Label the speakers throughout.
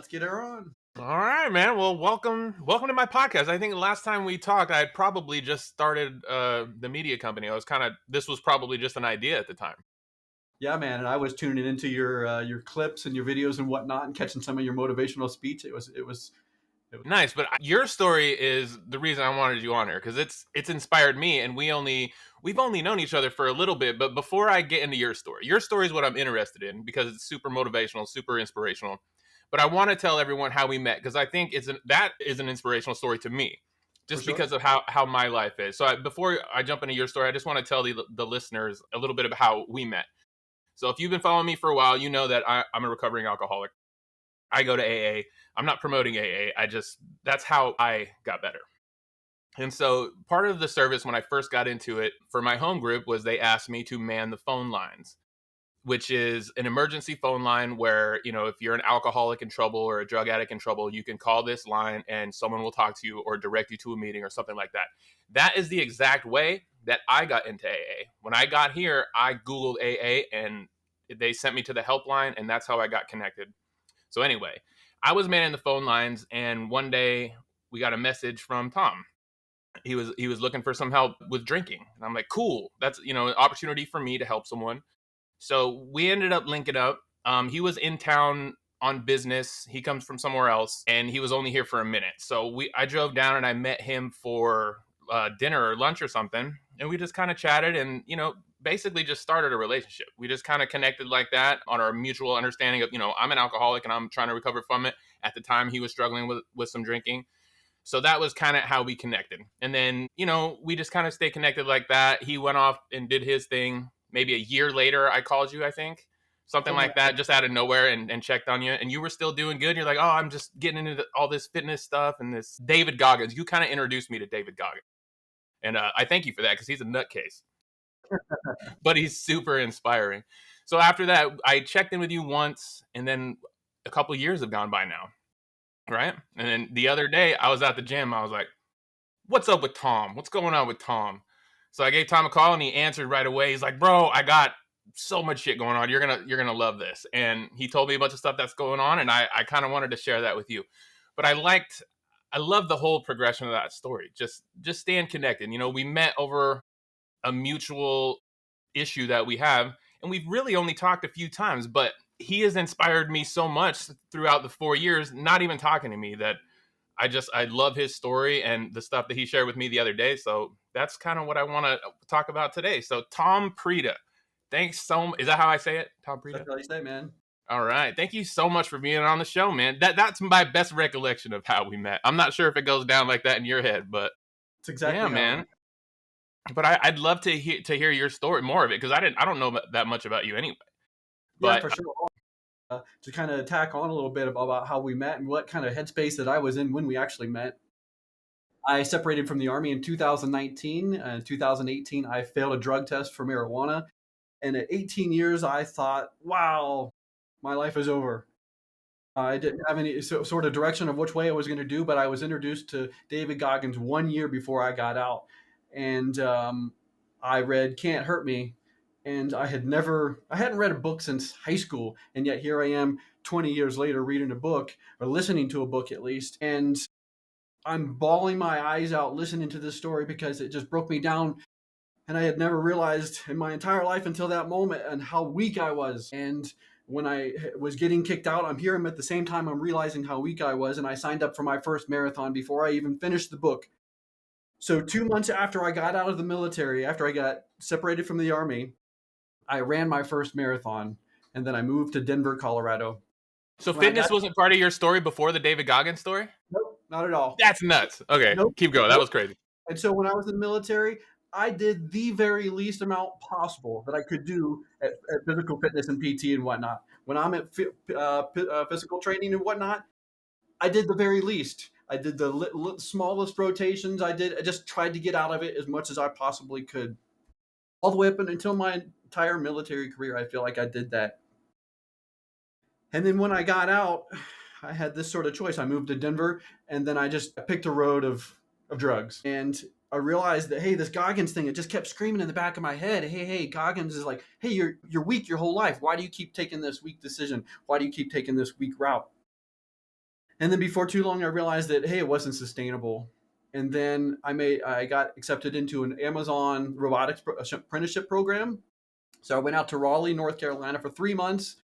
Speaker 1: Let's get her on.
Speaker 2: All right, man. Well, welcome to my podcast. I think the last time we talked, I had probably just started the media company. This was probably just an idea at the time.
Speaker 1: Yeah, man. And I was tuning into your clips and your videos and whatnot, and catching some of your motivational speech. It was.
Speaker 2: Nice, but your story is the reason I wanted you on here because it's inspired me, and we've only known each other for a little bit. But before I get into your story is what I'm interested in because it's super motivational, super inspirational. But I want to tell everyone how we met because I think that is an inspirational story to me,
Speaker 1: For
Speaker 2: just
Speaker 1: sure.
Speaker 2: because of how my life is. So before I jump into your story, I just want to tell the listeners a little bit of how we met. So if you've been following me for a while, you know that I'm a recovering alcoholic. I go to AA. I'm not promoting AA. That's how I got better. And so part of the service when I first got into it for my home group was they asked me to man the phone lines, which is an emergency phone line where, if you're an alcoholic in trouble or a drug addict in trouble, you can call this line and someone will talk to you or direct you to a meeting or something like that. That is the exact way that I got into AA. When I got here, I Googled AA and they sent me to the helpline, and that's how I got connected. So anyway, I was manning the phone lines, and one day we got a message from Tom. He was looking for some help with drinking, and I'm like, cool, that's an opportunity for me to help someone. So we ended up linking up. He was in town on business. He comes from somewhere else, and he was only here for a minute. So I drove down and I met him for dinner or lunch or something, and we just kind of chatted and basically just started a relationship. We just kind of connected like that on our mutual understanding of I'm an alcoholic and I'm trying to recover from it. At the time, he was struggling with some drinking. So that was kind of how we connected. And then, we just kind of stay connected like that. He went off and did his thing. Maybe a year later, I called you, I think. Something
Speaker 1: Something
Speaker 2: like
Speaker 1: like
Speaker 2: that,
Speaker 1: that.
Speaker 2: just out of nowhere and checked on you. And you were still doing good. You're like, oh, I'm just getting into all this fitness stuff and this David Goggins. You kind of introduced me to David Goggins. And I thank you for that because he's a nutcase. But he's super inspiring. So after that, I checked in with you once, and then a couple of years have gone by now, right? And then the other day, I was at the gym. I was like, what's up with Tom? What's going on with Tom? So I gave Tom a call, and he answered right away. He's like, bro, I got so much shit going on. You're gonna love this. And he told me a bunch of stuff that's going on, and I kind of wanted to share that with you. But I love the whole progression of that story. Just staying connected. We met over a mutual issue that we have, and we've really only talked a few times, but he has inspired me so much throughout the 4 years, not even talking to me, that I love his story and the stuff that he shared with me the other day. So that's kind of what I want to talk about today. So Tom Pryjda, thanks so much. Is that how I say it? Tom
Speaker 1: That's
Speaker 2: Pryjda?
Speaker 1: how you say, man.
Speaker 2: All right. Thank you so much for being on the show, man. That's my best recollection of how we met. I'm not sure if it goes down like that in your head, but
Speaker 1: It's
Speaker 2: yeah,
Speaker 1: exactly how we
Speaker 2: man.
Speaker 1: met.
Speaker 2: But I'd love to hear your story, more of it, because I don't know that much about you anyway.
Speaker 1: Yeah,
Speaker 2: But
Speaker 1: for sure. To kind of tack on a little bit about how we met and what kind of headspace that I was in when we actually met. I separated from the Army in 2019. In 2018, I failed a drug test for marijuana. And at 18 years, I thought, wow, my life is over. I didn't have any sort of direction of which way I was going to do, but I was introduced to David Goggins 1 year before I got out. And I read Can't Hurt Me. And I hadn't read a book since high school. And yet here I am 20 years later reading a book, or listening to a book at least. And I'm bawling my eyes out listening to this story because it just broke me down. And I had never realized in my entire life until that moment and how weak I was. And when I was getting kicked out, I'm here. At the same time, I'm realizing how weak I was. And I signed up for my first marathon before I even finished the book. So 2 months after I got out of the military, after I got separated from the Army, I ran my first marathon. And then I moved to Denver, Colorado.
Speaker 2: so
Speaker 1: When I
Speaker 2: fitness
Speaker 1: got,
Speaker 2: wasn't part of your story before the David Goggins story?
Speaker 1: nope, not at all.
Speaker 2: That's nuts. Okay,
Speaker 1: Nope,
Speaker 2: keep going. That
Speaker 1: nope.
Speaker 2: was crazy.
Speaker 1: And so when I was in the military, I did the very least amount possible that I could do at physical fitness and PT and whatnot. When I'm at physical training and whatnot, I did the very least. I did the smallest rotations. I just tried to get out of it as much as I possibly could. All the way up until my entire military career, I feel like I did that. And then when I got out, I had this sort of choice. I moved to Denver, and then I just picked a road of drugs. And I realized that, hey, this Goggins thing, it just kept screaming in the back of my head. Hey, Goggins is like, hey, you're weak your whole life. Why do you keep taking this weak decision? Why do you keep taking this weak route? And then before too long, I realized that, hey, it wasn't sustainable. And then I got accepted into an Amazon robotics apprenticeship program. So I went out to Raleigh, North Carolina for 3 months.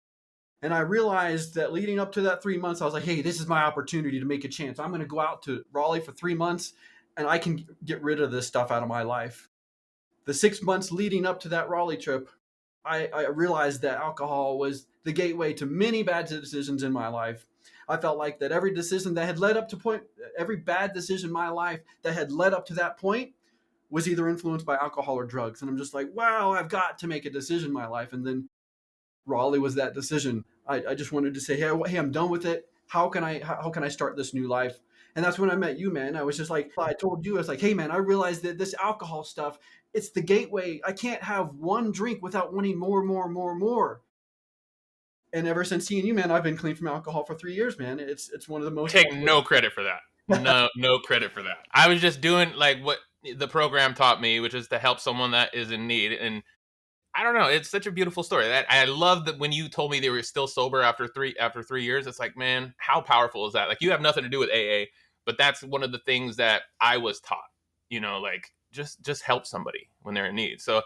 Speaker 1: And I realized that leading up to that 3 months, I was like, hey, this is my opportunity to make a chance. I'm going to go out to Raleigh for 3 months and I can get rid of this stuff out of my life. The 6 months leading up to that Raleigh trip, I realized that alcohol was the gateway to many bad decisions in my life. I felt like that every decision that had led up to point, every bad decision in my life that had led up to that point was either influenced by alcohol or drugs. And I'm just like, wow, I've got to make a decision in my life. And then Raleigh was that decision. I just wanted to say, hey, I'm done with it. How can I start this new life? And that's when I met you, man. I was just like, I told you, I was like, hey, man, I realized that this alcohol stuff, it's the gateway. I can't have one drink without wanting more, more, more, more. And ever since seeing you, man, I've been clean from alcohol for 3 years, man. It's one of the most.
Speaker 2: Take no credit for that. No credit for that. I was just doing like what the program taught me, which is to help someone that is in need. And I don't know, it's such a beautiful story. That I love that when you told me they were still sober after 3 years. It's like, man, how powerful is that? Like, you have nothing to do with AA, but that's one of the things that I was taught. Like just help somebody when they're in need. So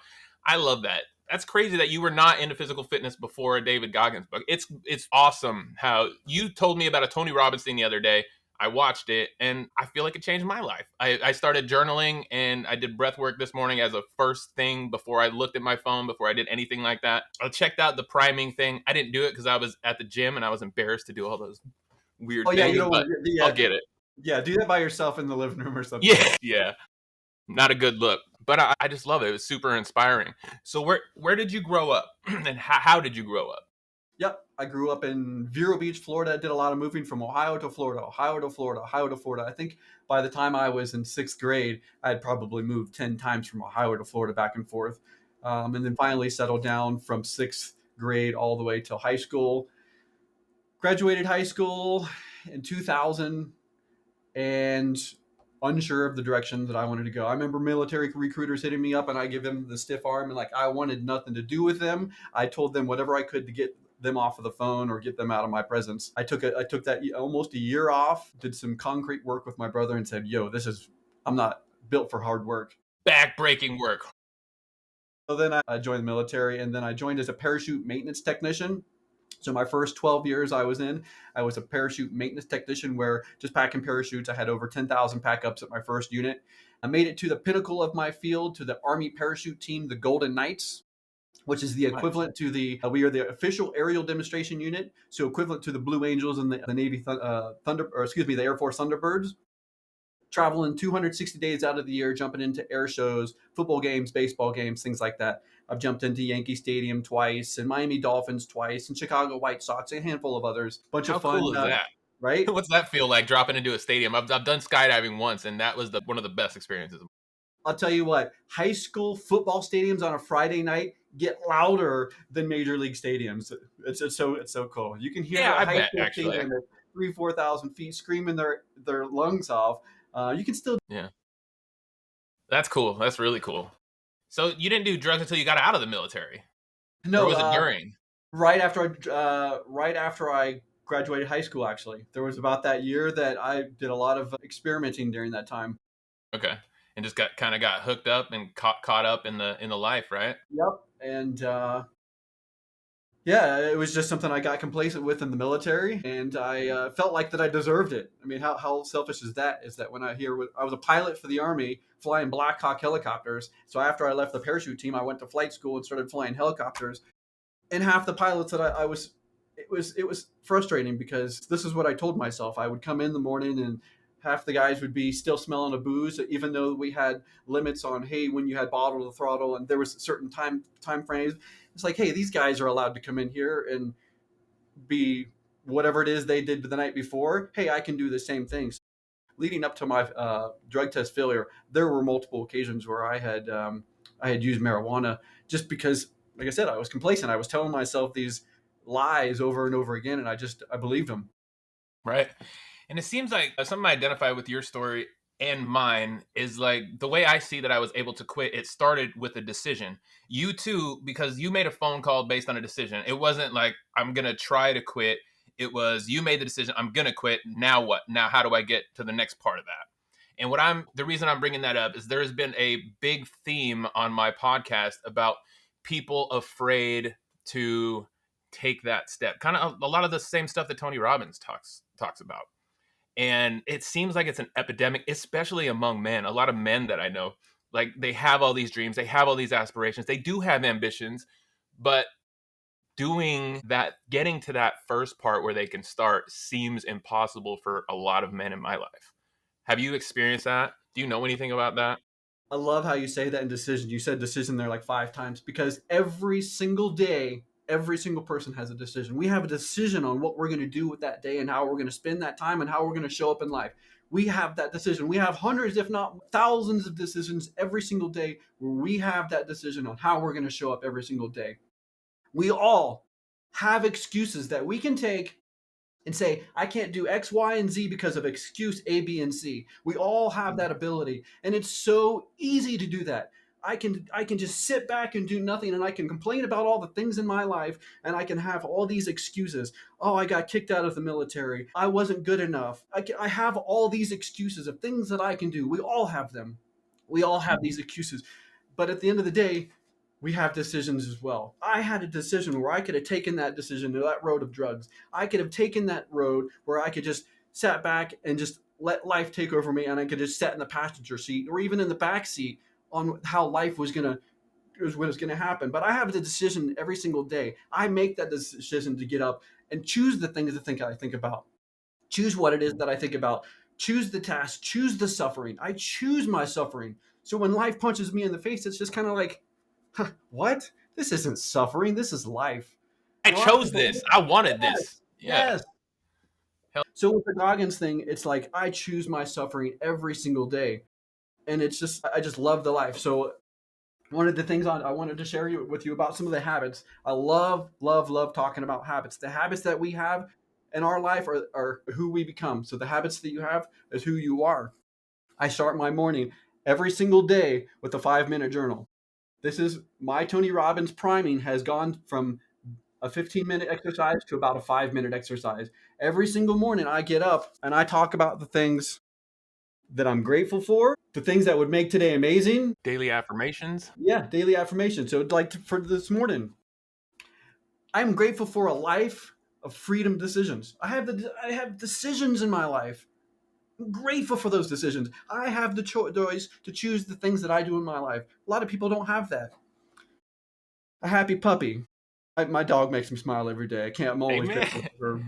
Speaker 2: I love that. That's crazy that you were not into physical fitness before a David Goggins book. It's awesome how you told me about a Tony Robbins thing the other day. I watched it and I feel like it changed my life. I started journaling and I did breath work this morning as a first thing before I looked at my phone, before I did anything like that. I checked out the priming thing. I didn't do it because I was at the gym and I was embarrassed to do all those weird
Speaker 1: Oh yeah,
Speaker 2: things,
Speaker 1: you don't
Speaker 2: but
Speaker 1: want to. Yeah,
Speaker 2: I'll get it.
Speaker 1: yeah, do that by yourself in the living room or something.
Speaker 2: Yeah, yeah. Not a good look, but I just love it. It was super inspiring. So where did you grow up and how did you grow up?
Speaker 1: Yep. I grew up in Vero Beach, Florida. I did a lot of moving from Ohio to Florida, Ohio to Florida, Ohio to Florida. I think by the time I was in sixth grade, I had probably moved 10 times from Ohio to Florida back and forth. And then finally settled down from sixth grade all the way till high school. Graduated high school in 2000 and unsure of the direction that I wanted to go. I remember military recruiters hitting me up and I give them the stiff arm and like I wanted nothing to do with them. I told them whatever I could to get them off of the phone or get them out of my presence. I took that almost a year off, did some concrete work with my brother and said, "Yo, I'm not built for hard work."
Speaker 2: Back-breaking work.
Speaker 1: So then I joined the military and then I joined as a parachute maintenance technician. So my first 12 years I was a parachute maintenance technician where just packing parachutes, I had over 10,000 pack-ups at my first unit. I made it to the pinnacle of my field, to the Army parachute team, the Golden Knights, which is the equivalent to we are the official aerial demonstration unit. So equivalent to the Blue Angels and the Navy the Air Force Thunderbirds. Traveling 260 days out of the year, jumping into air shows, football games, baseball games, things like that. I've jumped into Yankee Stadium twice, and Miami Dolphins twice, and Chicago White Sox, and a handful of others. Bunch
Speaker 2: How
Speaker 1: of fun,
Speaker 2: cool is that?
Speaker 1: right?
Speaker 2: What's that feel like dropping into a stadium? I've done skydiving once, and that was one of the best experiences.
Speaker 1: I'll tell you what, high school football stadiums on a Friday night get louder than major league stadiums. It's so cool. You can hear
Speaker 2: I
Speaker 1: high
Speaker 2: bet
Speaker 1: school
Speaker 2: actually.
Speaker 1: stadium at 3,000-4,000 feet screaming their lungs off. You can still.
Speaker 2: Yeah, that's cool. That's really cool. So you didn't do drugs until you got out of the military,
Speaker 1: No,
Speaker 2: or was it during?
Speaker 1: right after I graduated high school. Actually, there was about that year that I did a lot of experimenting during that time.
Speaker 2: Okay, and just got hooked up and caught up in the life, right?
Speaker 1: Yep, and yeah, it was just something I got complacent with in the military, and I felt like that I deserved it. I mean, how selfish is that? Is that when I was a pilot for the Army, flying Black Hawk helicopters. So after I left the parachute team, I went to flight school and started flying helicopters. And half the pilots that it was frustrating because this is what I told myself. I would come in the morning and half the guys would be still smelling of booze, even though we had limits on, hey, when you had bottle to throttle, and there was certain time frames. It's like, hey, these guys are allowed to come in here and be whatever it is they did the night before. Hey, I can do the same things. Leading up to my drug test failure, there were multiple occasions where I had used marijuana just because, like I said, I was complacent. I was telling myself these lies over and over again, and I believed them.
Speaker 2: Right. And it seems like something I identify with your story and mine is like the way I see that I was able to quit. It started with a decision. You too, because you made a phone call based on a decision. It wasn't like I'm going to try to quit. It was, you made the decision, I'm going to quit. Now what? Now, how do I get to the next part of that? And the reason I'm bringing that up is there has been a big theme on my podcast about people afraid to take that step. Kind of a lot of the same stuff that Tony Robbins talks about. And it seems like it's an epidemic, especially among men. A lot of men that I know, like, they have all these dreams, they have all these aspirations, they do have ambitions, but doing that, getting to that first part where they can start, seems impossible for a lot of men in my life. Have you experienced that? Do you know anything about that?
Speaker 1: I love how you say that in decision. You said decision there like 5 times, because every single day, every single person has a decision. We have a decision on what we're going to do with that day and how we're going to spend that time and how we're going to show up in life. We have that decision. We have hundreds, if not thousands of decisions every single day where we have that decision on how we're going to show up every single day. We all have excuses that we can take and say, I can't do X, Y, and Z because of excuse A, B, and C. We all have that ability. And it's so easy to do that. I can just sit back and do nothing, and I can complain about all the things in my life, and I can have all these excuses. Oh, I got kicked out of the military. I wasn't good enough. I have all these excuses of things that I can do. We all have them. We all have these excuses. But at the end of the day, we have decisions as well. I had a decision where I could have taken that decision to that road of drugs. I could have taken that road where I could just sat back and just let life take over me, and I could just sit in the passenger seat or even in the back seat on how life was going to happen. But I have the decision every single day. I make that decision to get up and choose the things that I think about. Choose what it is that I think about. Choose the task. Choose the suffering. I choose my suffering. So when life punches me in the face, it's just kind of like, what? This isn't suffering. This is life.
Speaker 2: I chose this. I wanted this. Yeah.
Speaker 1: Yes. So with the Goggins thing, it's like I choose my suffering every single day. And it's just, I just love the life. So one of the things I wanted to share with you about some of the habits. I love talking about habits. The habits that we have in our life are who we become. So the habits that you have is who you are. I start my morning every single day with a 5-minute journal. This is my Tony Robbins priming has gone from a 15-minute exercise to about a 5-minute exercise. Every single morning I get up and I talk about the things that I'm grateful for, the things that would make today amazing.
Speaker 2: Daily affirmations.
Speaker 1: Yeah, daily affirmations. So like for this morning, I'm grateful for a life of freedom decisions. I have decisions in my life. I'm grateful for those decisions. I have the choice to choose the things that I do in my life. A lot of people don't have that. A happy puppy. My dog makes me smile every day. I can't. I'm always grateful for her.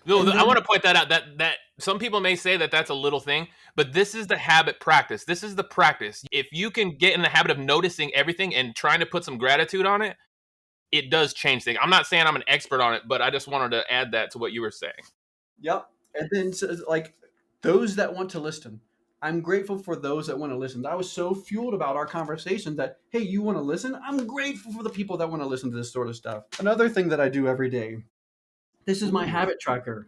Speaker 2: I want to point that out. That some people may say that that's a little thing, but this is the habit practice. This is the practice. If you can get in the habit of noticing everything and trying to put some gratitude on it, it does change things. I'm not saying I'm an expert on it, but I just wanted to add that to what you were saying.
Speaker 1: Yep. And then like those that want to listen. I'm grateful for those that want to listen. I was so fueled about our conversation that, hey, you want to listen? I'm grateful for the people that want to listen to this sort of stuff. Another thing that I do every day, this is my habit tracker.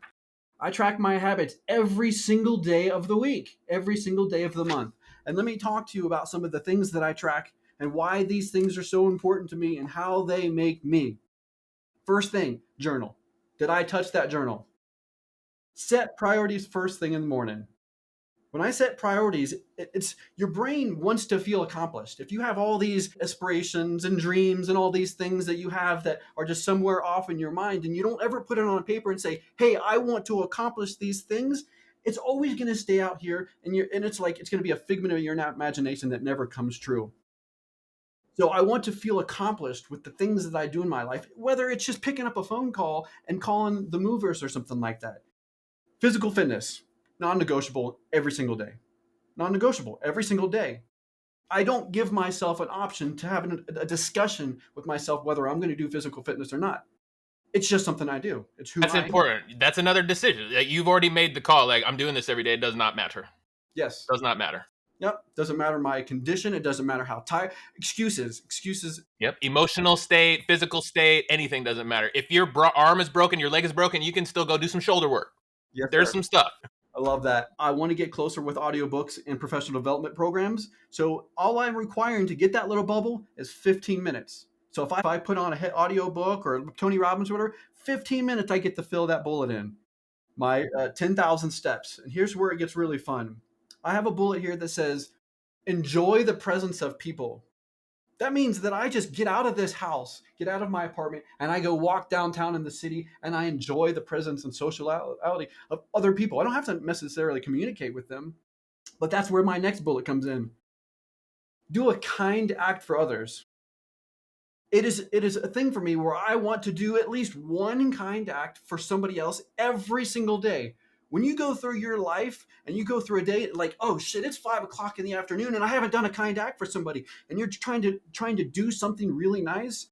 Speaker 1: I track my habits every single day of the week, every single day of the month. And let me talk to you about some of the things that I track and why these things are so important to me and how they make me. First thing, journal. Did I touch that journal? Set priorities first thing in the morning. When I set priorities, it's your brain wants to feel accomplished. If you have all these aspirations and dreams and all these things that you have that are just somewhere off in your mind, and you don't ever put it on paper and say, hey, I want to accomplish these things, it's always going to stay out here, and it's like it's going to be a figment of your imagination that never comes true. So I want to feel accomplished with the things that I do in my life, whether it's just picking up a phone call and calling the movers or something like that. Physical fitness. Non-negotiable every single day. Non-negotiable every single day. I don't give myself an option to have a discussion with myself whether I'm going to do physical fitness or not. It's just something I do. It's who
Speaker 2: That's
Speaker 1: I
Speaker 2: important. Am. That's another decision. You've already made the call. Like, I'm doing this every day. It does not matter.
Speaker 1: Yes.
Speaker 2: Does not matter.
Speaker 1: Yep. Doesn't matter my condition. It doesn't matter how tired. Excuses.
Speaker 2: Yep. Emotional state, physical state, anything doesn't matter. If your arm is broken, your leg is broken, you can still go do some shoulder work.
Speaker 1: Yes,
Speaker 2: There's some stuff.
Speaker 1: I love that. I want to get closer with audiobooks and professional development programs. So all I'm requiring to get that little bubble is 15 minutes. So if I put on a audio book or Tony Robbins or whatever, 15 minutes I get to fill that bullet in. My 10,000 steps. And here's where it gets really fun. I have a bullet here that says, enjoy the presence of people. That means that I just get out of this house, get out of my apartment, and I go walk downtown in the city, and I enjoy the presence and sociality of other people. I don't have to necessarily communicate with them, but that's where my next bullet comes in. Do a kind act for others. It is a thing for me where I want to do at least one kind act for somebody else every single day. When you go through your life and you go through a day like, oh shit, it's 5 o'clock in the afternoon and I haven't done a kind act for somebody, and you're trying to do something really nice.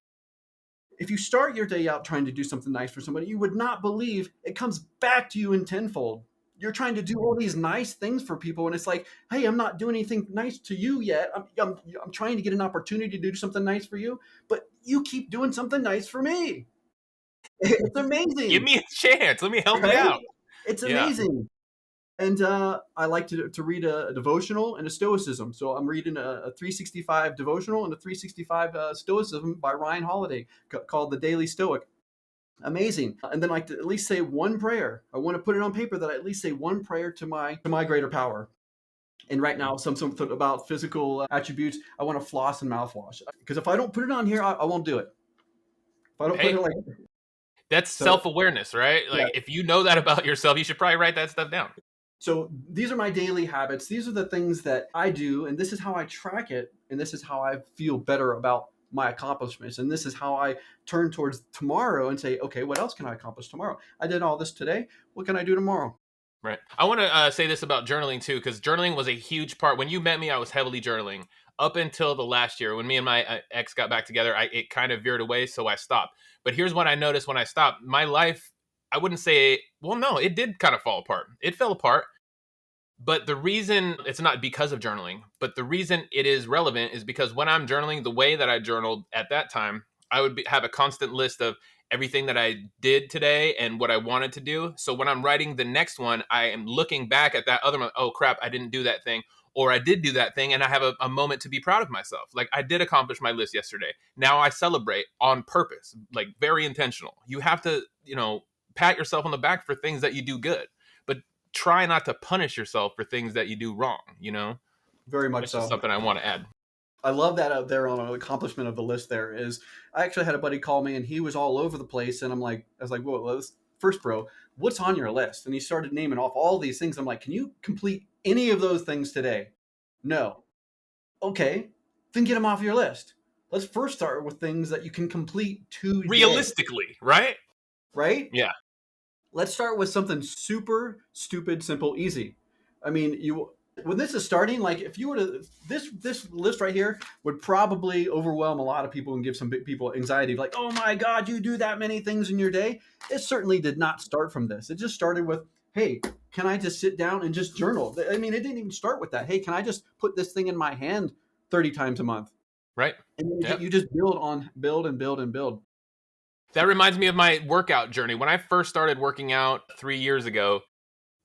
Speaker 1: If you start your day out trying to do something nice for somebody, you would not believe it comes back to you in tenfold. You're trying to do all these nice things for people, and it's like, hey, I'm not doing anything nice to you yet. I'm trying to get an opportunity to do something nice for you, but you keep doing something nice for me. It's amazing.
Speaker 2: Give me a chance. Let me help you
Speaker 1: Right?
Speaker 2: out.
Speaker 1: It's
Speaker 2: Yeah.
Speaker 1: amazing. And I like to read a devotional and a stoicism. So I'm reading a 365 devotional and a 365 stoicism by Ryan Holiday called The Daily Stoic. Amazing. And then I like to at least say one prayer. I want to put it on paper that I at least say one prayer to my greater power. And right now, something about physical attributes. I want to floss and mouthwash, because if I don't put it on here, I won't do it. If I don't put it like,
Speaker 2: that's
Speaker 1: so,
Speaker 2: self-awareness, right? Like,
Speaker 1: yeah.
Speaker 2: if you know that about yourself, you should probably write that stuff down.
Speaker 1: So these are my daily habits. These are the things that I do, and this is how I track it, and this is how I feel better about my accomplishments, and this is how I turn towards tomorrow and say, okay, what else can I accomplish tomorrow? I did all this today. What can I do tomorrow?
Speaker 2: Right. I want to say this about journaling too, because journaling was a huge part. When you met me, I was heavily journaling up until the last year. When me and my ex got back together, it kind of veered away, so I stopped. But here's what I noticed when I stopped. My life, I wouldn't say, well, no, it did kind of fall apart. It fell apart. But the reason it's not because of journaling, but the reason it is relevant is because when I'm journaling, the way that I journaled at that time, I would have a constant list of everything that I did today and what I wanted to do. So when I'm writing the next one, I am looking back at that other one. Oh crap, I didn't do that thing. Or I did do that thing and I have a moment to be proud of myself. Like, I did accomplish my list yesterday. Now I celebrate on purpose, like very intentional. You have to, pat yourself on the back for things that you do good, but try not to punish yourself for things that you do wrong,
Speaker 1: Very much
Speaker 2: That's
Speaker 1: so.
Speaker 2: just something I want to add.
Speaker 1: I love that out there on an accomplishment of the list. There is, I actually had a buddy call me and he was all over the place, and I was like, well, first, bro, what's on your list? And he started naming off all these things. I'm like, can you complete any of those things today? No. Okay, then get them off your list. Let's first start with things that you can complete today.
Speaker 2: Realistically, right?
Speaker 1: Right?
Speaker 2: Yeah.
Speaker 1: Let's start with something super stupid, simple, easy. I mean, when this is starting, like if you were to this list right here would probably overwhelm a lot of people and give some people anxiety, like, oh my God, you do that many things in your day. It certainly did not start from this. It just started with, hey, can I just sit down and just journal? I mean, it didn't even start with that. Hey, can I just put this thing in my hand 30 times a month?
Speaker 2: Right.
Speaker 1: And then you just build and build.
Speaker 2: That reminds me of my workout journey. When I first started working out 3 years ago,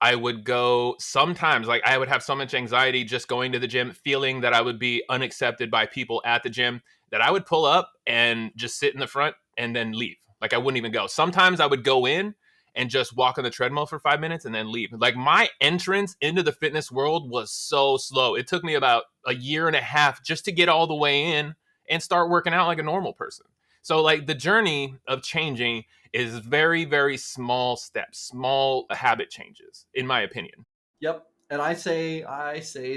Speaker 2: I would go sometimes, like I would have so much anxiety just going to the gym, feeling that I would be unaccepted by people at the gym, that I would pull up and just sit in the front and then leave. Like, I wouldn't even go. Sometimes I would go in and just walk on the treadmill for 5 minutes and then leave. Like, my entrance into the fitness world was so slow. It took me about a year and a half just to get all the way in and start working out like a normal person. So, like, the journey of changing is very, very small steps, small habit changes, in my opinion.
Speaker 1: Yep. And I say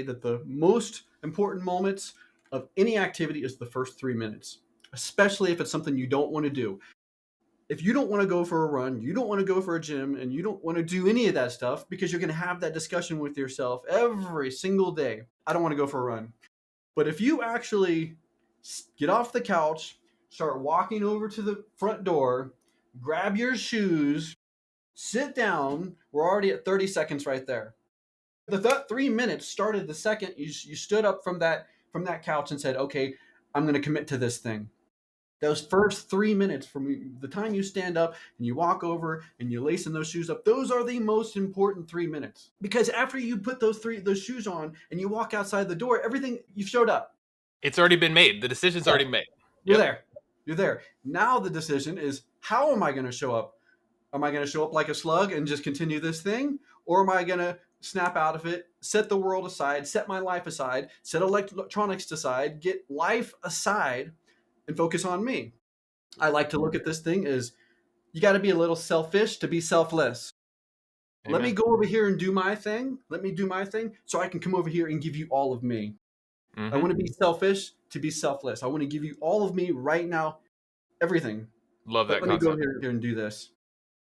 Speaker 1: that the most important moments of any activity is the first 3 minutes, especially if it's something you don't want to do. If you don't want to go for a run, you don't want to go for a gym, and you don't want to do any of that stuff because you're going to have that discussion with yourself every single day. I don't want to go for a run. But if you actually get off the couch, start walking over to the front door, grab your shoes, sit down, we're already at 30 seconds right there. The 3 minutes started the second you stood up from that couch and said, okay, I'm going to commit to this thing. Those first 3 minutes from the time you stand up and you walk over and you lacing those shoes up, those are the most important 3 minutes. Because after you put those shoes on and you walk outside the door, everything, you've showed up.
Speaker 2: It's already been made. The decision's already made.
Speaker 1: You're there. You're there. Now the decision is, how am I going to show up? Am I going to show up like a slug and just continue this thing? Or am I going to snap out of it, set the world aside, set my life aside, set electronics aside, get life aside, and focus on me? I like to look at this thing as, you got to be a little selfish to be selfless. Let me
Speaker 2: Amen.
Speaker 1: go over here and do my thing. Let me do my thing so I can come over here and give you all of me. I want to be selfish to be selfless. I want to give you all of me right now, everything.
Speaker 2: Love
Speaker 1: But
Speaker 2: that
Speaker 1: let me go
Speaker 2: concept.
Speaker 1: here and do this.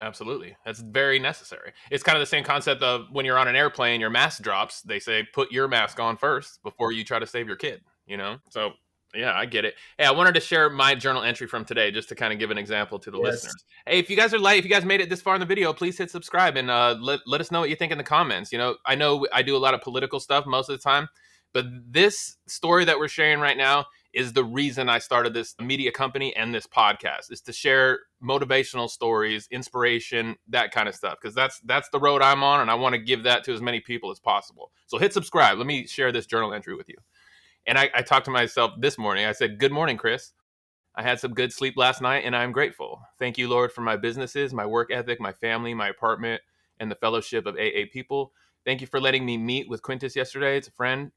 Speaker 2: Absolutely. That's very necessary. It's kind of the same concept of when you're on an airplane, your mask drops. They say, put your mask on first before you try to save your kid, you know? So, yeah, I get it. Hey, I wanted to share my journal entry from today just to kind of give an example to the
Speaker 1: Yes.
Speaker 2: listeners. Hey, if you guys made it this far in the video, please hit subscribe and let us know what you think in the comments. You know I do a lot of political stuff most of the time, but this story that we're sharing right now is the reason I started this media company and this podcast, is to share motivational stories, inspiration, that kind of stuff. Because that's the road I'm on, and I want to give that to as many people as possible. So hit subscribe. Let me share this journal entry with you. And I talked to myself this morning. I said, "Good morning, Chris. I had some good sleep last night, and I'm grateful. Thank you, Lord, for my businesses, my work ethic, my family, my apartment, and the fellowship of AA people. Thank you for letting me meet with Quintus yesterday. It's a friend.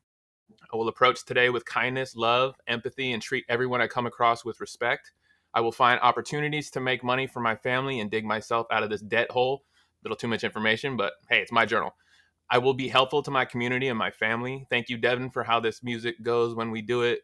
Speaker 2: I will approach today with kindness, love, empathy, and treat everyone I come across with respect. I will find opportunities to make money for my family and dig myself out of this debt hole." A little too much information, but hey, it's my journal. "I will be helpful to my community and my family. Thank you, Devin, for how this music goes when we do it.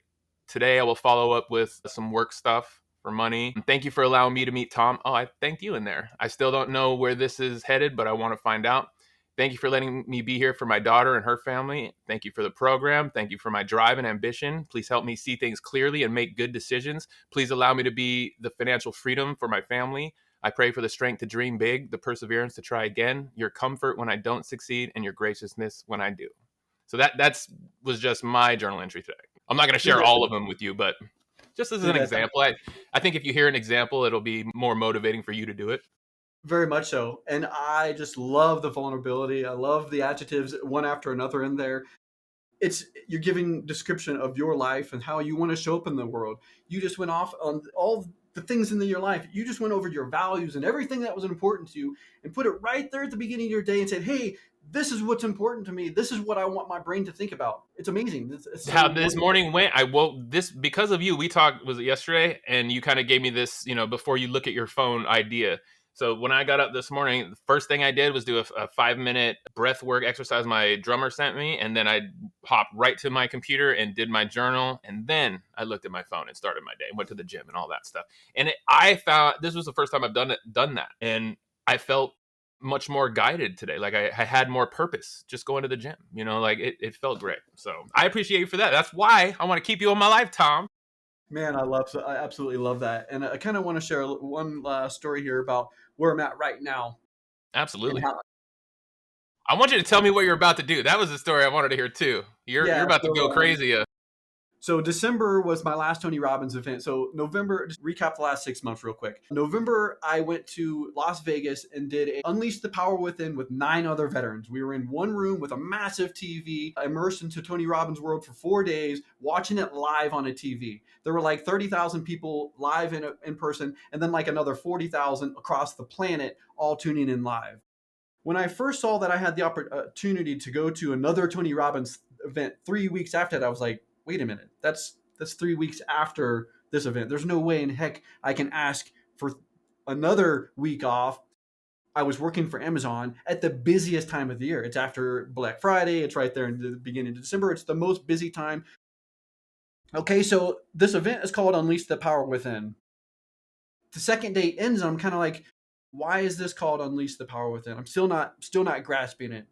Speaker 2: Today, I will follow up with some work stuff for money. Thank you for allowing me to meet Tom." Oh, I thanked you in there. "I still don't know where this is headed, but I want to find out. Thank you for letting me be here for my daughter and her family. Thank you for the program. Thank you for my drive and ambition. Please help me see things clearly and make good decisions. Please allow me to be the financial freedom for my family. I pray for the strength to dream big, the perseverance to try again, your comfort when I don't succeed, and your graciousness when I do." So was just my journal entry today. I'm not going to
Speaker 1: Dude,
Speaker 2: share all of them with you, but just as an
Speaker 1: that's
Speaker 2: example, I think if you hear an example, it'll be more motivating for you to do it.
Speaker 1: very much so. And I just love the vulnerability. I love the adjectives one after another in there. You're giving description of your life and how you want to show up in the world. You just went off on all the things in your life. You just went over your values and everything that was important to you and put it right there at the beginning of your day and said, "Hey, this is what's important to me. This is what I want my brain to think about." It's amazing. It's so
Speaker 2: How this
Speaker 1: wonderful.
Speaker 2: morning went, I woke this because of you. We talked, was it yesterday? And you kind of gave me this, before you look at your phone idea. So when I got up this morning, the first thing I did was do a 5-minute breath work exercise my drummer sent me. And then I hopped right to my computer and did my journal. And then I looked at my phone and started my day, went to the gym and all that stuff. And I found this was the first time I've done that. And I felt much more guided today. Like I had more purpose just going to the gym, like it felt great. So I appreciate you for that. That's why I want to keep you in my life, Tom.
Speaker 1: Man, I absolutely love that. And I kind of want to share one story here about where I'm at right now and
Speaker 2: Absolutely.
Speaker 1: how.
Speaker 2: I want you to tell me what you're about to do. That was the story I wanted to hear too. You're
Speaker 1: Yeah.
Speaker 2: about to
Speaker 1: So
Speaker 2: go crazy.
Speaker 1: So December was my last Tony Robbins event. So November, just recap the last 6 months real quick. November, I went to Las Vegas and did a Unleash the Power Within with 9 other veterans. We were in one room with a massive TV, immersed into Tony Robbins' world for 4 days, watching it live on a TV. There were like 30,000 people live in person, and then like another 40,000 across the planet, all tuning in live. When I first saw that I had the opportunity to go to another Tony Robbins event 3 weeks after that, I was like, wait a minute, that's 3 weeks after this event. There's no way in heck I can ask for another week off. I was working for Amazon at the busiest time of the year. It's after Black Friday. It's right there in the beginning of December. It's the most busy time. Okay, so this event is called Unleash the Power Within. The second day ends, and I'm kind of like, why is this called Unleash the Power Within? I'm still not grasping it.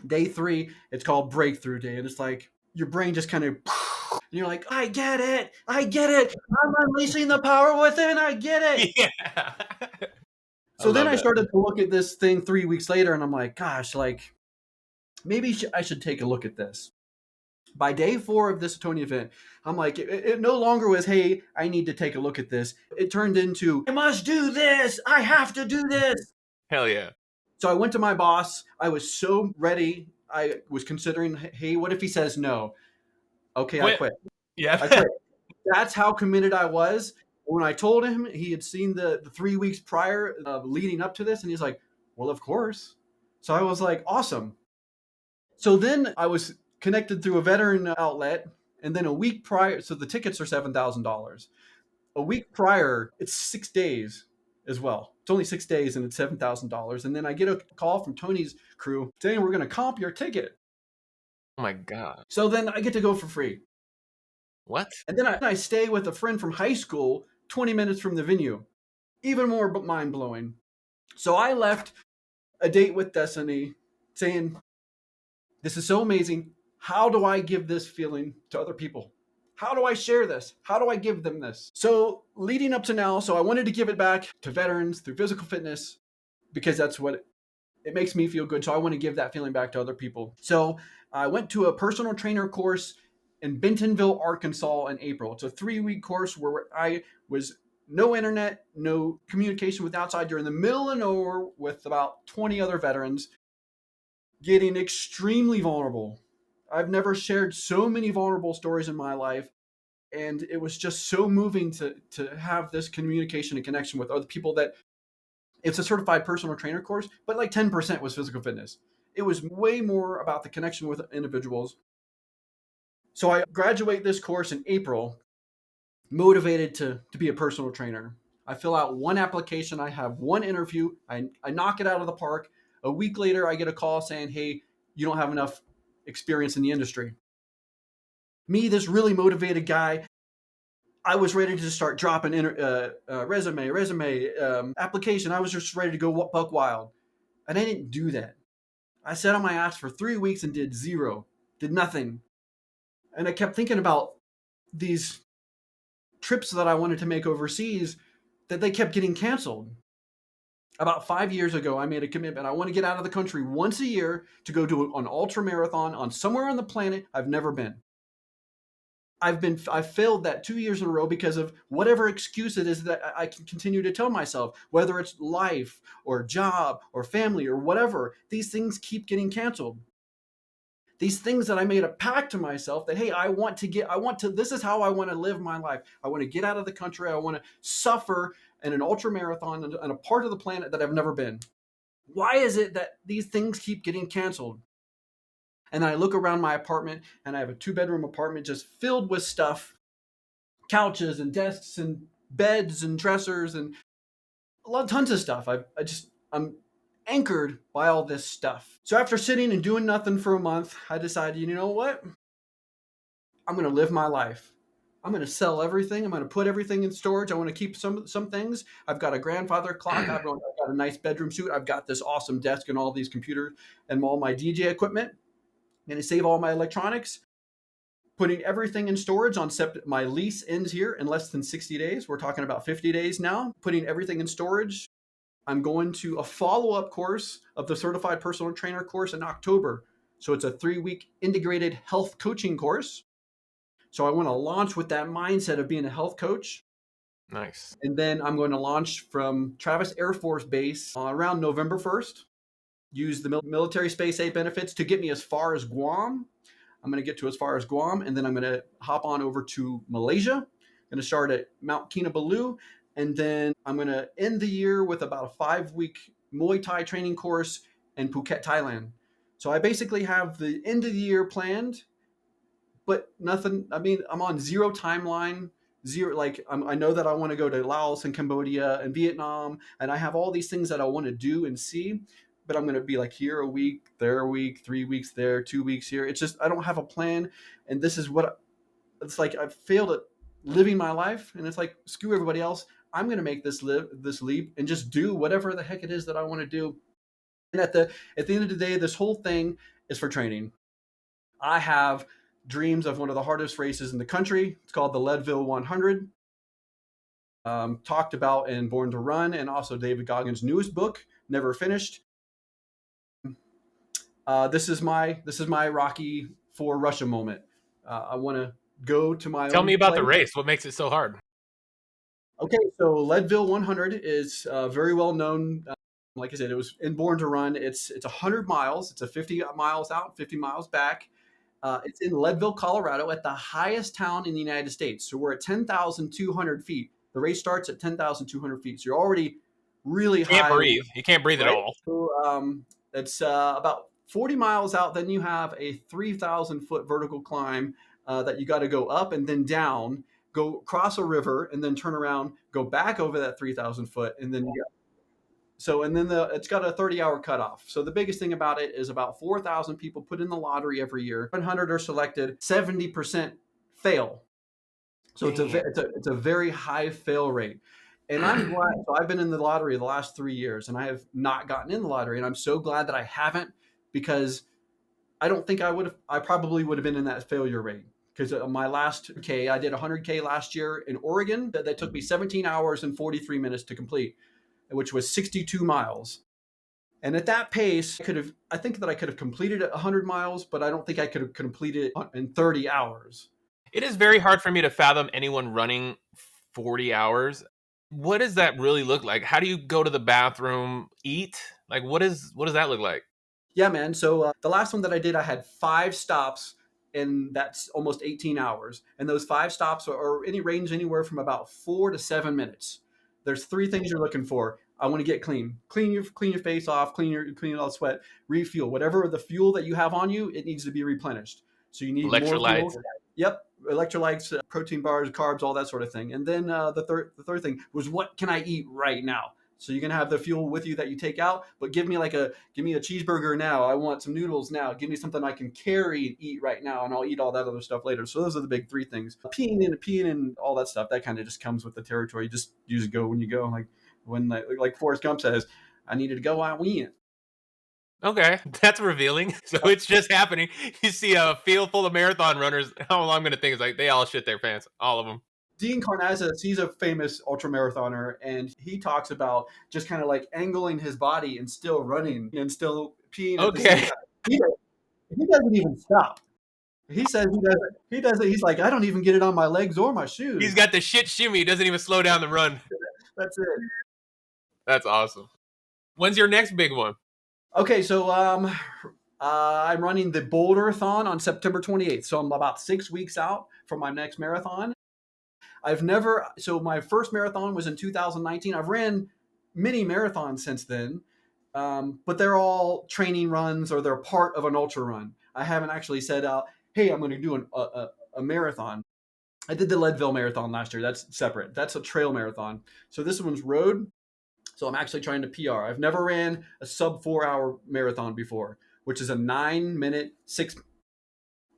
Speaker 1: Day 3, it's called Breakthrough Day, and it's like your brain just kind of, and you're like, I get it, I'm unleashing the power within, I get it.
Speaker 2: Yeah.
Speaker 1: So then
Speaker 2: love
Speaker 1: I
Speaker 2: that.
Speaker 1: started to look at this thing 3 weeks later, and I'm like, gosh, like maybe I should take a look at this. By day 4 of this Tony event, I'm like, it no longer was, hey, I need to take a look at this. It turned into, I must do this. I have to do this.
Speaker 2: Hell yeah.
Speaker 1: So I went to my boss. I was so ready. I was considering, hey, what if he says no? Okay, I
Speaker 2: Quit.
Speaker 1: quit. I
Speaker 2: Yeah.
Speaker 1: quit. That's how committed I was. When I told him, he had seen the 3 weeks prior leading up to this, and he's like, well, of course. So I was like, awesome. So then I was connected through a veteran outlet, and then a week prior, so the tickets are $7,000. A week prior, it's 6 days as well. It's only 6 days, and it's $7,000. And then I get a call from Tony's crew saying we're going to comp your ticket.
Speaker 2: Oh my God.
Speaker 1: So then I get to go for free.
Speaker 2: What?
Speaker 1: And then I stay with a friend from high school 20 minutes from the venue. Even more mind blowing. So I left a date with Destiny saying, this is so amazing. How do I give this feeling to other people? How do I share this? How do I give them this? So leading up to now, so I wanted to give it back to veterans through physical fitness because that's what it makes me feel good. So I want to give that feeling back to other people. So I went to a personal trainer course in Bentonville, Arkansas in April. It's a 3-week course where I was no internet, no communication with outside. You're in the middle of nowhere with about 20 other veterans getting extremely vulnerable. I've never shared so many vulnerable stories in my life. And it was just so moving to have this communication and connection with other people that it's a certified personal trainer course, but like 10% was physical fitness. It was way more about the connection with individuals. So I graduate this course in April, motivated to be a personal trainer. I fill out one application. I have one interview. I knock it out of the park. A week later, I get a call saying, hey, you don't have enough experience in the industry. Me, this really motivated guy, I was ready to start dropping resume, application. I was just ready to go buck wild. And I didn't do that. I sat on my ass for 3 weeks and did zero, did nothing. And I kept thinking about these trips that I wanted to make overseas that they kept getting canceled. About 5 years ago, I made a commitment. I want to get out of the country once a year to go do an ultra marathon on somewhere on the planet I've never been. I've failed that 2 years in a row because of whatever excuse it is that I can continue to tell myself, whether it's life or job or family or whatever. These things keep getting canceled. These things that I made a pact to myself that, hey, this is how I want to live my life. I want to get out of the country. I want to suffer in an ultra marathon in a part of the planet that I've never been. Why is it that these things keep getting canceled? And I look around my apartment, and I have a 2-bedroom apartment just filled with stuff, couches and desks and beds and dressers and tons of stuff. I'm anchored by all this stuff. So after sitting and doing nothing for a month, I decided, you know what? I'm going to live my life. I'm going to sell everything. I'm going to put everything in storage. I want to keep some things. I've got a grandfather clock. I've got a nice bedroom suite. I've got this awesome desk and all these computers and all my DJ equipment. I'm going to save all my electronics, putting everything in storage on my lease ends here in less than 60 days. We're talking about 50 days now, putting everything in storage. I'm going to a follow-up course of the Certified Personal Trainer course in October. So it's a 3-week integrated health coaching course. So I want to launch with that mindset of being a health coach.
Speaker 2: Nice.
Speaker 1: And then I'm going to launch from Travis Air Force Base around November 1st. Use the military space aid benefits to get me as far as Guam. I'm going to get to as far as Guam, and then I'm going to hop on over to Malaysia. I'm going to start at Mount Kinabalu, and then I'm going to end the year with about a 5-week Muay Thai training course in Phuket, Thailand. So I basically have the end of the year planned, but nothing. I mean, I'm on zero timeline. I know that I want to go to Laos and Cambodia and Vietnam, and I have all these things that I want to do and see. But I'm going to be like here a week, there a week, 3 weeks there, 2 weeks here. It's just, I don't have a plan. And this is it's like I've failed at living my life. And it's like, screw everybody else. I'm going to make this leap and just do whatever the heck it is that I want to do. And at the end of the day, this whole thing is for training. I have dreams of one of the hardest races in the country. It's called the Leadville 100. Talked about in Born to Run, and also David Goggins' newest book, Never Finished. This is my Rocky for Russia moment. I want to go to my
Speaker 2: Tell
Speaker 1: own
Speaker 2: me about
Speaker 1: place.
Speaker 2: the race. What makes it so hard?
Speaker 1: Okay, so Leadville 100 is very well known. Like I said, it was in Born to Run. It's 100 miles. It's a 50 miles out, 50 miles back. It's in Leadville, Colorado, at the highest town in the United States. So we're at 10,200 feet. The race starts at 10,200 feet. So you're already really
Speaker 2: You can't
Speaker 1: high,
Speaker 2: breathe. You can't breathe at
Speaker 1: right?
Speaker 2: all.
Speaker 1: So it's about 40 miles out. Then you have a 3,000-foot vertical climb that you got to go up and then down, go cross a river, and then turn around, go back over that 3,000 foot, and then it's got a 30-hour cutoff. So the biggest thing about it is about 4,000 people put in the lottery every year. 100 are selected. 70% fail. So it's a very high fail rate. And I'm glad. So I've been in the lottery the last 3 years, and I have not gotten in the lottery. And I'm so glad that I haven't, because I don't think I would have. I probably would have been in that failure rate. Because my last K, I did 100K last year in Oregon. That took me 17 hours and 43 minutes to complete, which was 62 miles. And at that pace, I think that I could have completed it 100 miles, but I don't think I could have completed it in 30 hours.
Speaker 2: It is very hard for me to fathom anyone running 40 hours. What does that really look like? How do you go to the bathroom, eat? Like, what does that look like?
Speaker 1: Yeah, man. So the last one that I did, I had 5 stops, and that's almost 18 hours. And those 5 stops are any range anywhere from about 4 to 7 minutes. There's 3 things you're looking for. I want to get clean. Clean your face off, clean all the sweat, refuel. Whatever the fuel that you have on you, it needs to be replenished. So you need more
Speaker 2: Electrolytes.
Speaker 1: fuel. Yep, electrolytes, protein bars, carbs, all that sort of thing. And then the third thing was, what can I eat right now? So you can have the fuel with you that you take out, but give me a cheeseburger now. I want some noodles now. Give me something I can carry and eat right now, and I'll eat all that other stuff later. So those are the big 3 things. Peeing and all that stuff, that kind of just comes with the territory. You just go when you go. Like Forrest Gump says, I needed to go, I went.
Speaker 2: Okay, that's revealing. So it's just happening. You see a field full of marathon runners. All I'm going to think is like, they all shit their pants, all of them.
Speaker 1: Dean Karnazes, he's a famous ultramarathoner, and he talks about just kind of like angling his body and still running and still peeing.
Speaker 2: Okay.
Speaker 1: He doesn't even stop. He says he doesn't. He's like, I don't even get it on my legs or my shoes.
Speaker 2: He's got the shit shimmy. He doesn't even slow down the run.
Speaker 1: That's it.
Speaker 2: That's awesome. When's your next big one?
Speaker 1: Okay, so I'm running the Boulder-a-thon on September 28th. So I'm about 6 weeks out from my next marathon. So my first marathon was in 2019. I've ran many marathons since then, but they're all training runs, or they're part of an ultra run. I haven't actually said out, hey, I'm going to do a marathon. I did the Leadville marathon last year. That's separate. That's a trail marathon. So this one's road. So I'm actually trying to PR. I've never ran a sub 4-hour marathon before, which is a 9-minute 6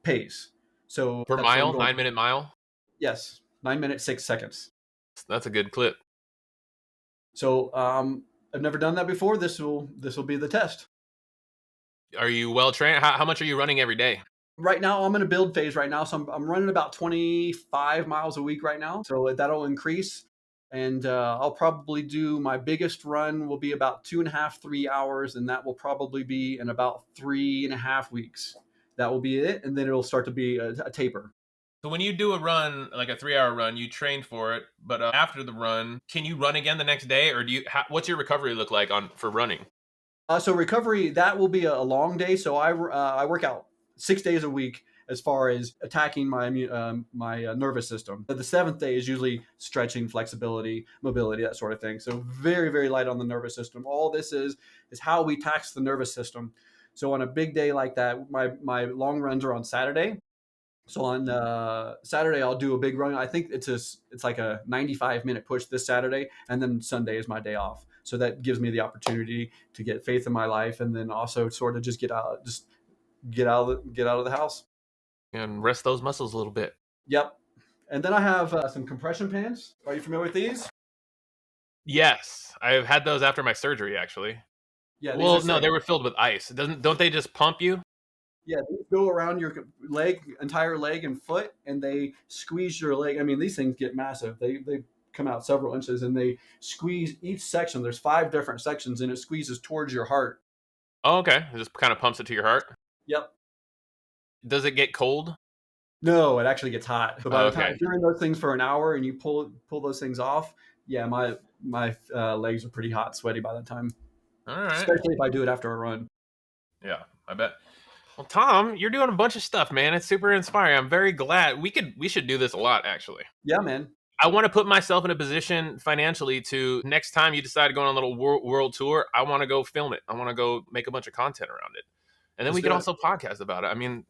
Speaker 1: pace. So
Speaker 2: per mile, 9-minute mile?
Speaker 1: Yes, 9 minutes 6 seconds.
Speaker 2: That's a good clip.
Speaker 1: So I've never done that before. This will be the test.
Speaker 2: Are you well trained? How much are you running every day?
Speaker 1: Right now, I'm in a build phase right now. So I'm running about 25 miles a week right now. So that'll increase. And I'll probably do, my biggest run will be about 2.5, 3 hours. And that will probably be in about 3.5 weeks. That will be it. And then it'll start to be a taper.
Speaker 2: So when you do a run, like a 3-hour run, you train for it. But after the run, can you run again the next day? Or what's your recovery look like for running?
Speaker 1: So recovery, that will be a long day. So I work out 6 days a week as far as attacking my nervous system. But the 7th day is usually stretching, flexibility, mobility, that sort of thing. So very, very light on the nervous system. All this is how we tax the nervous system. So on a big day like that, my long runs are on Saturday. So on Saturday, I'll do a big run. I think it's like a 95-minute push this Saturday, and then Sunday is my day off. So that gives me the opportunity to get faith in my life, and then also sort of just get out of the house
Speaker 2: and rest those muscles a little bit.
Speaker 1: Yep. And then I have some compression pants. Are you familiar with these?
Speaker 2: Yes, I've had those after my surgery, actually.
Speaker 1: Yeah.
Speaker 2: Well, no, they were filled with ice. Don't they just pump you?
Speaker 1: Yeah, these go around your entire leg and foot, and they squeeze your leg. I mean, these things get massive. They come out several inches, and they squeeze each section. There's 5 different sections, and it squeezes towards your heart.
Speaker 2: Oh, okay. It just kind of pumps it to your heart?
Speaker 1: Yep.
Speaker 2: Does it get cold?
Speaker 1: No, it actually gets hot. So by the time you're in those things for an hour and you pull those things off, yeah, my legs are pretty hot, sweaty by that time.
Speaker 2: All right.
Speaker 1: Especially if I do it after a run.
Speaker 2: Yeah, I bet. Well, Tom, you're doing a bunch of stuff, man. It's super inspiring. I'm very glad. We should do this a lot, actually.
Speaker 1: Yeah, man.
Speaker 2: I want to put myself in a position financially to next time you decide to go on a little world tour, I want to go film it. I want to go make a bunch of content around it. And then
Speaker 1: Let's
Speaker 2: we
Speaker 1: do
Speaker 2: could
Speaker 1: it.
Speaker 2: also podcast about it. I mean,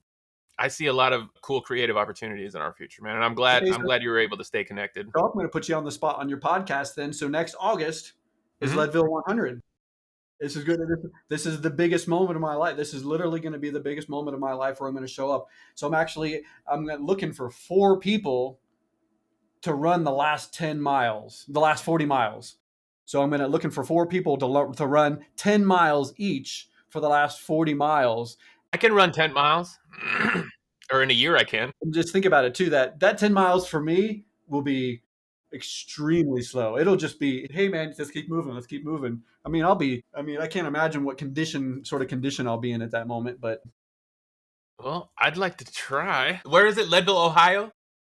Speaker 2: I see a lot of cool creative opportunities in our future, man. And I'm glad
Speaker 1: Okay,
Speaker 2: I'm glad you were able to stay connected.
Speaker 1: so I'm going to put you on the spot on your podcast then. So next August is
Speaker 2: Hmm.
Speaker 1: Leadville 100. This is good. This is the biggest moment of my life. This is literally going to be the biggest moment of my life where I'm going to show up. So I'm looking for 4 people to run the last 10 miles, the last 40 miles. So I'm looking for 4 people to run 10 miles each for the last 40 miles.
Speaker 2: I can run 10 miles, or in a year I can.
Speaker 1: And just think about it too. That 10 miles for me will be extremely slow. It'll just be, hey man, just keep moving. Let's keep moving. I can't imagine what sort of condition I'll be in at that moment, but
Speaker 2: Well, I'd like to try. Where is it? Leadville, Ohio?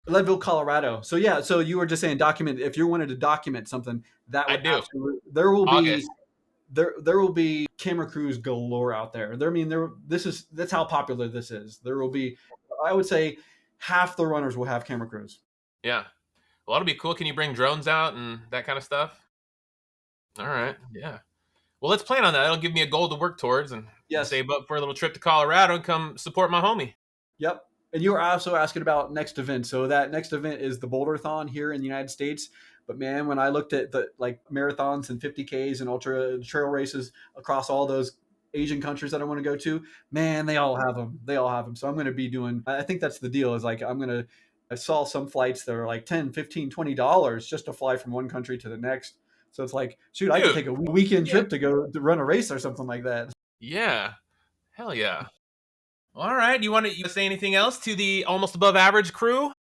Speaker 1: Leadville, Colorado. So yeah, so you were just saying document, if you wanted to document something, that
Speaker 2: I
Speaker 1: would
Speaker 2: do.
Speaker 1: absolutely,
Speaker 2: August.
Speaker 1: there will be camera crews galore out there. That's how popular this is. There will be, I would say, half the runners will have camera crews.
Speaker 2: Yeah. Well, that'll be cool. Can you bring drones out and that kind of stuff? All right. Yeah. Well, let's plan on that. That'll give me a goal to work towards and
Speaker 1: Yes.
Speaker 2: save up for a little trip to Colorado and come support my homie.
Speaker 1: Yep. And you were also asking about next event. So that next event is the Boulder-thon here in the United States. But man, when I looked at the marathons and 50Ks and ultra trail races across all those Asian countries that I want to go to, man, they all have them. They all have them. So I'm going to be doing, I think that's the deal, is I saw some flights that are like 10, 15, $20 just to fly from one country to the next. So it's like, shoot, I could
Speaker 2: Dude.
Speaker 1: take a weekend
Speaker 2: Yeah.
Speaker 1: trip to go to run a race or something like that.
Speaker 2: Yeah. Hell yeah. All right. You want to say anything else to the almost above average crew?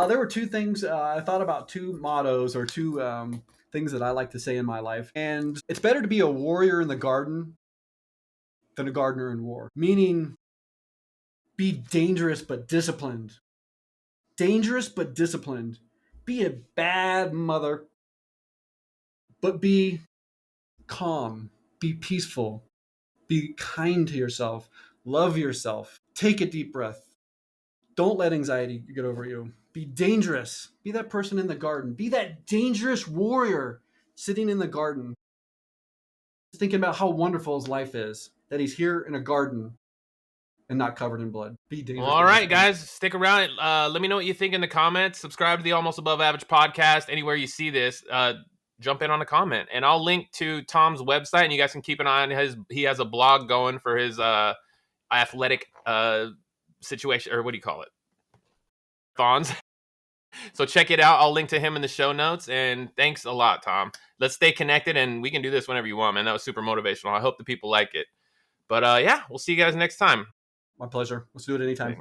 Speaker 1: There were 2 things. I thought about 2 mottos or 2 things that I like to say in my life. And it's better to be a warrior in the garden than a gardener in war. Meaning, be dangerous but disciplined. Dangerous but disciplined. Be a bad mother, but be calm. Be peaceful. Be kind to yourself. Love yourself. Take a deep breath. Don't let anxiety get over you. Be dangerous. Be that person in the garden. Be that dangerous warrior sitting in the garden, thinking about how wonderful his life is, that he's here in a garden and not covered in blood. Be dangerous.
Speaker 2: All right, guys, stick around. Let me know what you think in the comments. Subscribe to the Almost Above Average podcast. Anywhere you see this, jump in on a comment. And I'll link to Tom's website, and you guys can keep an eye on he has a blog going for his athletic situation, or what do you call it? Thons. So check it out. I'll link to him in the show notes. And thanks a lot, Tom. Let's stay connected, and we can do this whenever you want, man. That was super motivational. I hope the people like it. But yeah, we'll see you guys next time.
Speaker 1: My pleasure. Let's do it anytime.